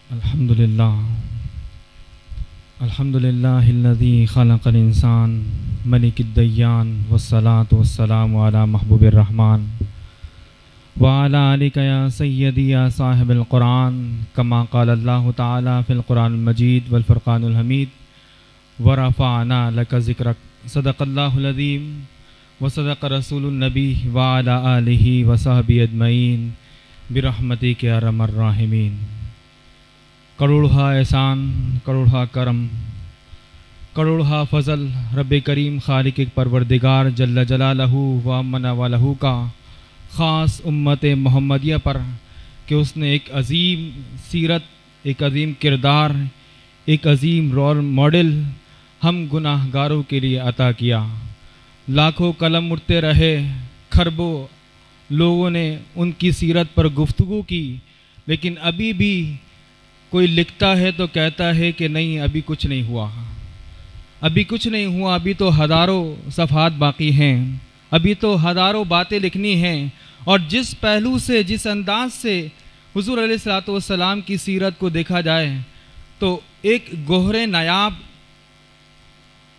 अल्हम्दुलिल्लाह अल्हम्दुलिल्लाहिल्लज़ी खलक़ल इंसान मलिकिद्दय्यान वस्सलातु वस्सलामु अला महबूबिर रहमान व अला आलिका या सय्यदी या साहिबल कुरान कमा क़ाल अल्लाहु तआला फ़िल कुरानिल मजीद वल फ़ुरक़ानिल हमीद व रफ़अना लका ज़िक्रक सदक़ल्लाहुल अज़ीम व सदक़ रसूलुन नबी व अला आलिहि व सहबी अजमईन बिरहमतिक या अरहमर राहिमीन। करोड़हा एहसान, करोड़हा करम, करोड़हा फ़ज़ल रब्बे करीम खालिक परवरदिगार जल्ल जलालहू व अम्मना वालहू का ख़ास उम्मत मोहम्मदिया पर कि उसने एक अज़ीम सीरत, एक अज़ीम किरदार, एक अज़ीम रोल मॉडल हम गुनाहगारों के लिए अता किया। लाखों कलम उठते रहे, खरबों लोगों ने उनकी सीरत पर गुफ्तगू की, लेकिन अभी भी कोई लिखता है तो कहता है कि नहीं, अभी कुछ नहीं हुआ, अभी कुछ नहीं हुआ, अभी तो हज़ारों सफ़हात बाकी हैं, अभी तो हज़ारों बातें लिखनी हैं। और जिस पहलू से, जिस अंदाज से हुज़ूर अलैहिस्सलातु वस्सलाम की सीरत को देखा जाए तो एक गोहरे नायाब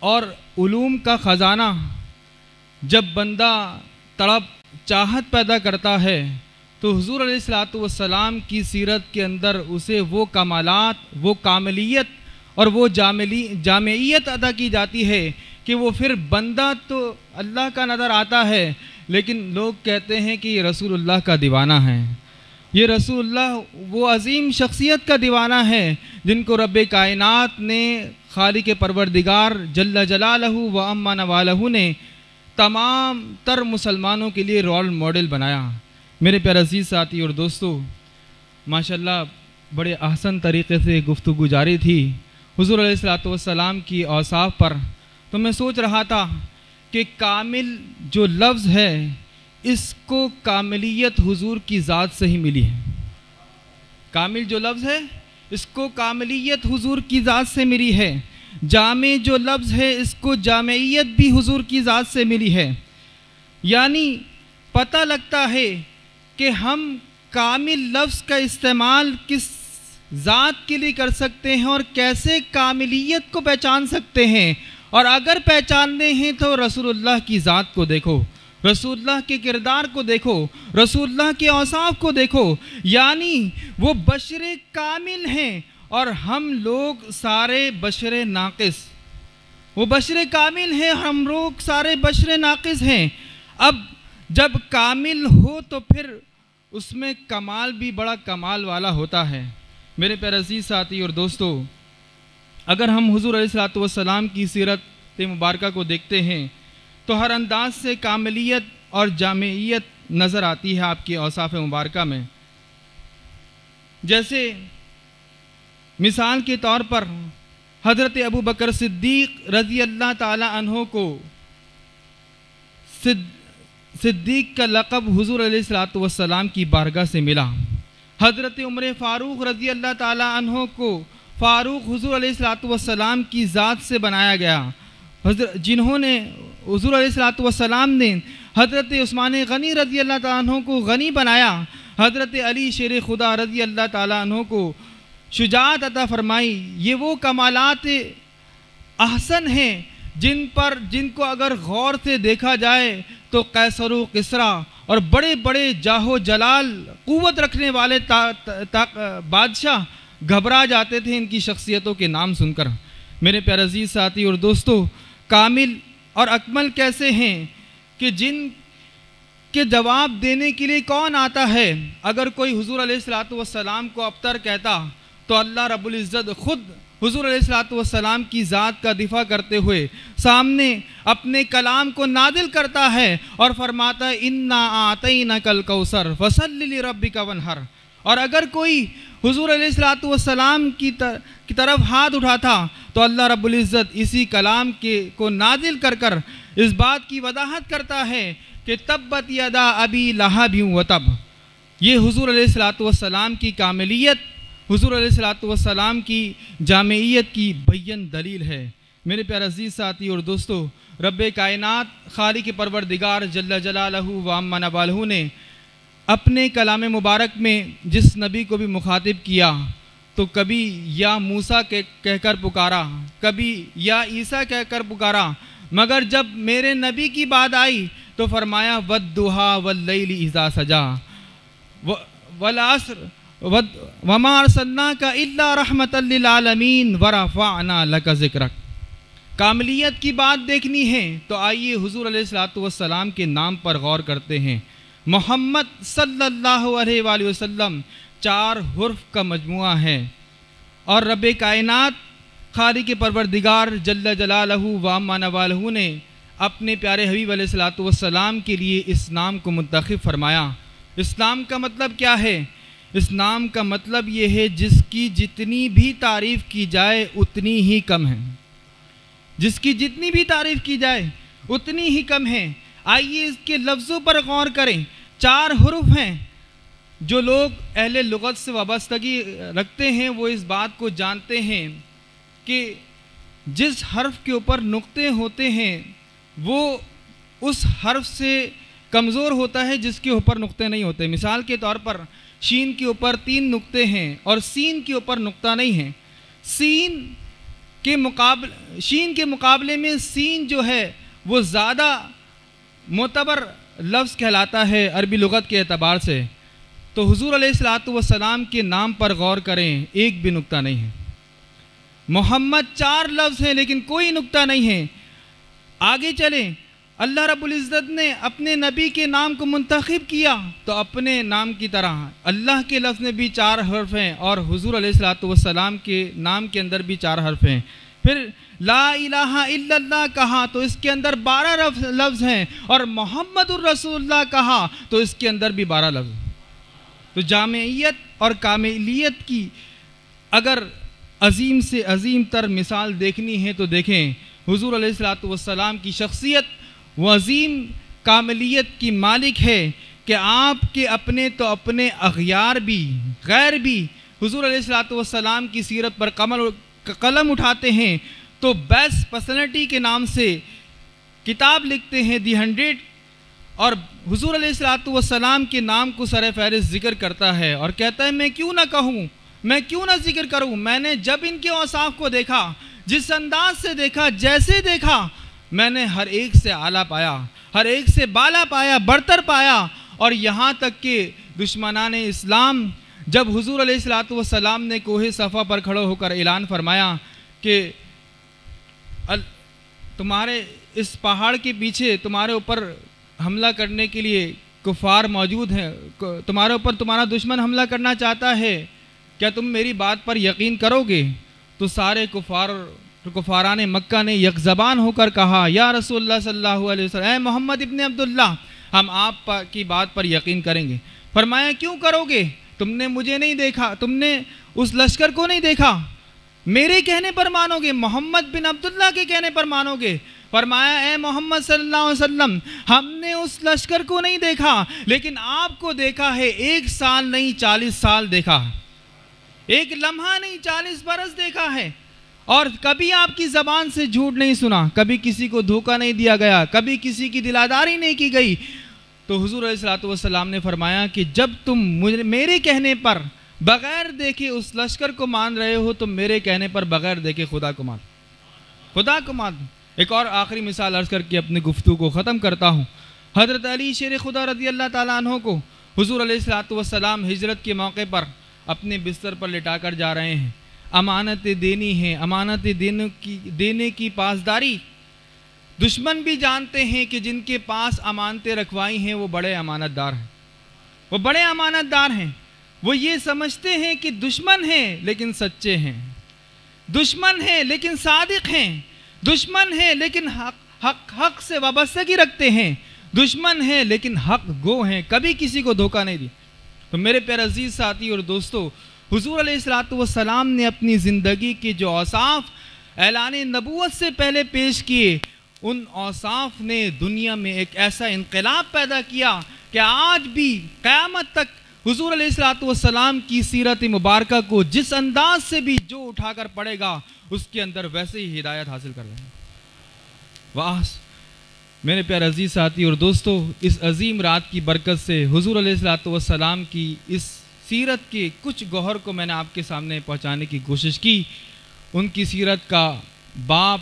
और उलूम का ख़जाना जब बंदा तड़प चाहत पैदा करता है तो हुज़ूर अलैहिस्सलातु वस्सलाम की सीरत के अंदर उसे वो कमालात, वो कामलियत और वो जामेइयत अदा की जाती है कि वो फिर बंदा तो अल्लाह का नज़र आता है, लेकिन लोग कहते हैं कि ये रसूलुल्लाह का दीवाना है, ये रसूलुल्लाह वो अज़ीम शख्सियत का दीवाना है जिनको रब्बे कायनात ने खालिक परवरदिगार जल्ल जलालहू व अम्मना वालहू ने तमाम तर मुसलमानों के लिए रोल मॉडल बनाया। मेरे प्यारे अज़ीज़ साथी और दोस्तों, माशाल्लाह बड़े आसान तरीक़े से गुफ्तगू जारी थी हुज़ूर अलैहिस्सलातु वस्सलाम की औसाफ़ पर। तो मैं सोच रहा था कि कामिल जो लफ्ज़ है इसको कामिलियत हुज़ूर की ज़ात से ही मिली है। कामिल जो लफ्ज़ है इसको कामिलियत हुज़ूर की ज़ात से मिली है। जामे जो लफ्ज़ है इसको जामेइयत भी हुज़ूर की ज़ात से मिली है। यानी पता लगता है कि हम कामिल लफ्ज़ का इस्तेमाल किस ज़ात के लिए कर सकते हैं और कैसे कामिलियत को पहचान सकते हैं। और अगर पहचानते हैं तो रसूलुल्लाह की ज़ात को देखो, रसूलुल्लाह के किरदार को देखो, रसूलुल्लाह के औसाफ को देखो। यानी वो बशरे कामिल हैं और हम लोग सारे बशरे नाक़िस। वो बशरे कामिल हैं, हम लोग सारे बशरे नाक़िस हैं। अब जब कामिल हो तो फिर उसमें कमाल भी बड़ा कमाल वाला होता है। मेरे प्यारे अज़ीज़ साथी और दोस्तों, अगर हम हुज़ूर अलैहिस्सलातु वस्सलाम की सीरत मुबारका को देखते हैं तो हर अंदाज से कामिलियत और जामेइयत नज़र आती है आपकी औसाफ़ मुबारका में। जैसे मिसाल के तौर पर हज़रत अबू बकर सिद्दीक़ रज़ी अल्लाह ताला अन्हो को सिद्दीक़ का लक़ब हुज़ूर अलैहिस्सलातु वस्सलाम की बारगाह से मिला। हज़रत उमर फ़ारूक़ रज़ी अल्लाह ताला अन्हो को फ़ारूक़ हुज़ूर अलैहिस्सलातु वस्सलाम की ज़ात से बनाया गया, जिन्होंने हुज़ूर अलैहिस्सलातु वस्सलाम ने हज़रत उस्मान गनी रज़ी अल्लाह ताला अन्हो को गनी बनाया। हज़रत अली शेर खुदा रज़ी अल्लाह ताला अन्हो को शुजाअत अता फरमाई। ये वो कमालात अहसन हैं जिनको अगर गौर से देखा जाए तो कैसर व किसरा और बड़े बड़े जाहो जलाल क़ुव्वत रखने वाले बादशाह घबरा जाते थे इनकी शख्सियतों के नाम सुनकर। मेरे प्यारे अज़ीज़ साथी और दोस्तों, कामिल और अकमल कैसे हैं कि जिन के जवाब देने के लिए कौन आता है। अगर कोई हुज़ूर अलैहिस्सलातु वस्सलाम को अबतर कहता तो अल्लाह रब्बुल इज़्ज़त ख़ुद हुज़ूर अलैहिस्सलातु वस्सलाम की ज़ात का दिफ़ा करते हुए सामने अपने कलाम को नादिल करता है और फरमाता है इन्ना आतैनाकल कौसर फसल्लि लिरब्बिका वन्हर। और अगर कोई हुज़ूर अलैहिस्सलातु वस्सलाम की तरफ हाथ उठाता तो अल्लाह रब्बुल इज़्ज़त इसी कलाम को नादिल कर इस बात की वदाहत करता है कि तब्बत यदा अबी लहब व तब। ये हुज़ूर अलैहिस्सलातु वस्सलाम की कामिलियत, हुज़ूर अलैहिस्सलातु वस्सलाम की जामेइयत की बय्यन दलील है। मेरे प्यारे अज़ीज़ साथी और दोस्तों, रब्बे कायनात खालिक परवरदिगार जल्ल जलालहू व अम्मना वालहू ने अपने कलाम मुबारक में जिस नबी को भी मुखातिब किया तो कभी या मूसा कहकर पुकारा, कभी या ईसा कहकर पुकारा, मगर जब मेरे नबी की बात आई तो फरमाया वद्दुहा वल्लैलि इज़ा सजा वल अस्र वमा अर्सलनाका इल्ला रहमतल लिल आलमीन व रफ़अना लका ज़िक्रक। कामलियत की बात देखनी है तो आइए हुज़ूर अलैहिस्सलातु वस्सलाम के नाम पर गौर करते हैं। मोहम्मद सल्लल्लाहु अलैहि वसल्लम 4 हुर्फ का मजमुआ है और रब्बे कायनात खालिक़ परवरदिगार जल्ल जलालहू व अम्मा नवालहू ने अपने प्यारे हबीब अलैहिस्सलातु वस्सलाम के लिए इस नाम को मुंतखब फरमाया। इस नाम का मतलब क्या है? इस नाम का मतलब ये है जिसकी जितनी भी तारीफ़ की जाए उतनी ही कम है, जिसकी जितनी भी तारीफ़ की जाए उतनी ही कम है। आइए इसके लफ्ज़ों पर गौर करें। 4 हुरूफ हैं। जो लोग अहले लुगत से वाबस्तगी रखते हैं वो इस बात को जानते हैं कि जिस हर्फ के ऊपर नुक्ते होते हैं वो उस हर्फ से कमज़ोर होता है जिसके ऊपर नुक्ते नहीं होते। मिसाल के तौर पर शीन के ऊपर 3 नुक्ते हैं और सीन के ऊपर नुक्ता नहीं है। शीन के मुकाबले में सीन जो है वो ज़्यादा मोतबर लफ्ज़ कहलाता है अरबी लुगत के एतबार से। तो हुज़ूर अलैहिस्सलातु वस्सलाम के नाम पर गौर करें, एक भी नुक्ता नहीं है। मोहम्मद 4 लफ्ज़ हैं लेकिन कोई नुक्ता नहीं है। आगे चलें, अल्लाह रब्बुल इज़्ज़त ने अपने नबी के नाम को मुंतखब किया तो अपने नाम की तरह अल्लाह के लफ्ज़ में भी 4 हर्फ हैं और हुज़ूर अलैहिस्सलातु वस्सलाम के नाम के अंदर भी 4 हर्फ हैं। फिर ला इलाहा इल्लल्लाह कहा तो इसके अंदर 12 लफ्ज़ हैं और मोहम्मदुर रसूलुल्लाह कहा तो इसके अंदर भी 12 लफ्ज़। तो जामियत और कामिलियत की अगर अजीम से अजीम तर मिसाल देखनी है तो देखें, हुज़ूर अलैहिस्सलातु वस्सलाम की शख्सियत वो अजीम कामिलियत की मालिक है कि आपके अपने तो अपने अग़यार भी गैर भी हुज़ूर अलैहिस्सलातु वस्सलाम की सीरत पर कलम उठाते हैं तो बेस्ट पर्सनैलिटी के नाम से किताब लिखते हैं दी 100 और हुज़ूर अलैहिस्सलातु वस्सलाम के नाम को सर फहरिस्त ज़िक्र करता है और कहता है मैं क्यों ना कहूँ, मैं क्यों ना जिक्र करूँ। मैंने जब इनके औसाफ को देखा, जिस अंदाज से देखा, जैसे देखा, मैंने हर एक से आला पाया, हर एक से बाला पाया, बरतर पाया। और यहाँ तक कि दुश्मनान इस्लाम जब हुज़ूर अलैहिस्सलातु वस्सलाम ने कोहे सफ़ा पर खड़े होकर ऐलान फरमाया कि तुम्हारे इस पहाड़ के पीछे तुम्हारे ऊपर हमला करने के लिए कुफ़ार मौजूद हैं, तुम्हारे ऊपर तुम्हारा दुश्मन हमला करना चाहता है, क्या तुम मेरी बात पर यकीन करोगे? तो सारे कुफ़ारान मक्का ने एक ज़बान होकर कहा या रसूलुल्लाह सल्लल्लाहु अलैहि वसल्लम, ऐ मोहम्मद इब्न अब्दुल्ला, हम आप की बात पर यकीन करेंगे। फरमाया क्यों करोगे? तुमने मुझे नहीं देखा, तुमने उस लश्कर को नहीं देखा, मेरे कहने पर मानोगे, मोहम्मद बिन अब्दुल्ला के कहने पर मानोगे। फरमाया ऐ मोहम्मद सल्लल्लाहु अलैहि वसल्लम, हमने उस लश्कर को नहीं देखा लेकिन आपको देखा है। 1 साल नहीं 40 साल देखा, एक लम्हा नहीं 40 बरस देखा है और कभी आपकी ज़बान से झूठ नहीं सुना, कभी किसी को धोखा नहीं दिया गया, कभी किसी की दिलादारी नहीं की गई। तो हुज़ूर अलैहिस्सलातु वस्सलाम ने फरमाया कि जब तुम मेरे कहने पर बग़ैर देखे उस लश्कर को मान रहे हो तो मेरे कहने पर बग़ैर देखे खुदा को मान, खुदा को मान। एक और आखिरी मिसाल अर्ज़ करके अपनी गुफ्तगू को ख़त्म करता हूँ। हज़रत अली शेर खुदा रज़ी अल्लाह ताला अन्हु को हुज़ूर अलैहिस्सलातु वस्सलाम हिजरत के मौके पर अपने बिस्तर पर लिटाकर जा रहे हैं। अमानतें देनी है, अमानतें देने की पासदारी। दुश्मन भी जानते हैं कि जिनके पास अमानतें रखवाई हैं वो बड़े अमानतदार हैं, वो बड़े अमानतदार हैं। वो ये समझते हैं कि दुश्मन हैं लेकिन सच्चे हैं, दुश्मन हैं लेकिन सादिक हैं, दुश्मन हैं लेकिन हक से वाबस्तगी रखते हैं, दुश्मन हैं लेकिन हक गो हैं, कभी किसी को धोखा नहीं दी। तो मेरे प्यारे अजीज़ साथी और दोस्तों, हुज़ूर अलैहिस्सलातु वस्सलाम ने अपनी ज़िंदगी के जो औसाफ ऐलान नबूवत से पहले पेश किए, उन औसाफ ने दुनिया में एक ऐसा इनकलाब पैदा किया कि आज भी क़यामत तक हुज़ूर अलैहिस्सलातु वस्सलाम की सीरत मुबारका को जिस अंदाज से भी जो उठाकर पढ़ेगा उसके अंदर वैसे ही हिदायत हासिल कर लेंगे। वाह मेरे प्यारे अजीज़ साथी और दोस्तों, इस अजीम रात की बरकत से हुज़ूर अलैहिस्सलातु वस्सलाम की इस सीरत के कुछ गौहर को मैंने आपके सामने पहुंचाने की कोशिश की। उनकी सीरत का बाब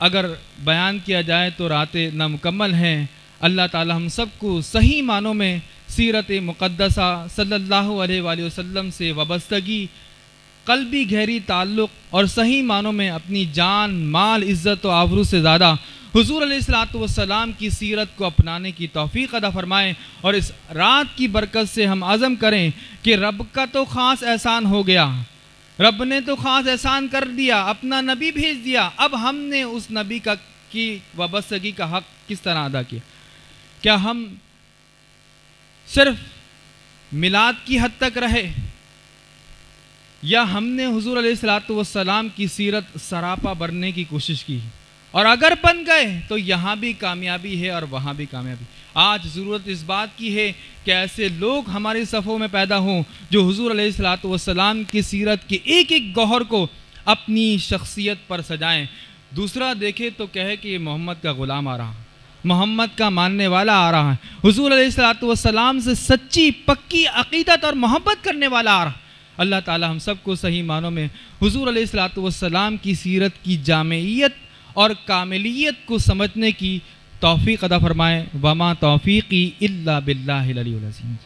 अगर बयान किया जाए तो रातें नामुकम्मल हैं। अल्लाह ताला हम सबको सही मानों में सीरत मुक़द्दसा सल्लल्लाहु अलैहि वसल्लम से वाबस्तगी, क़ल्बी गहरी ताल्लुक़ और सही मानों में अपनी जान, माल, इज़्ज़त और आबरू से ज़्यादा हुज़ूर अलैहिस्सलातु वस्सलाम की सीरत को अपनाने की तौफ़ीक़ अता फ़रमाएँ। और इस रात की बरकत से हम आज़म करें कि रब का तो ख़ास एहसान हो गया, रब ने तो ख़ास एहसान कर दिया, अपना नबी भेज दिया। अब हमने उस नबी की वाबस्तगी का हक़ किस तरह अदा किया? क्या हम सिर्फ मिलाद की हद तक रहे, या हमने हुज़ूर अलैहिस्सलातु वस्सलाम की सीरत सरापा बनने की कोशिश की? और अगर बन गए तो यहाँ भी कामयाबी है और वहाँ भी कामयाबी। आज ज़रूरत इस बात की है कि ऐसे लोग हमारे सफ़ों में पैदा हों जो हुज़ूर अलैहिस्सलातु वस्सलाम की सीरत के एक एक गौहर को अपनी शख्सियत पर सजाएं। दूसरा देखे तो कहे कि ये मोहम्मद का ग़ुलाम आ रहा, मोहम्मद का मानने वाला आ रहा है, हुज़ूर अलैहिस्सलातु वस्सलाम से सच्ची पक्की अक़ीदत और मोहब्बत करने वाला आ रहा। अल्लाह ताला हम सबको सही मानों में हुज़ूर अलैहिस्सलातु वस्सलाम की सीरत की जामियत और कामिलियत को समझने की तौफ़ीक़ अता फ़रमाए। वमा तौफ़ीक़ी इल्ला बिल्लाहिल अलीयुल अज़ीम।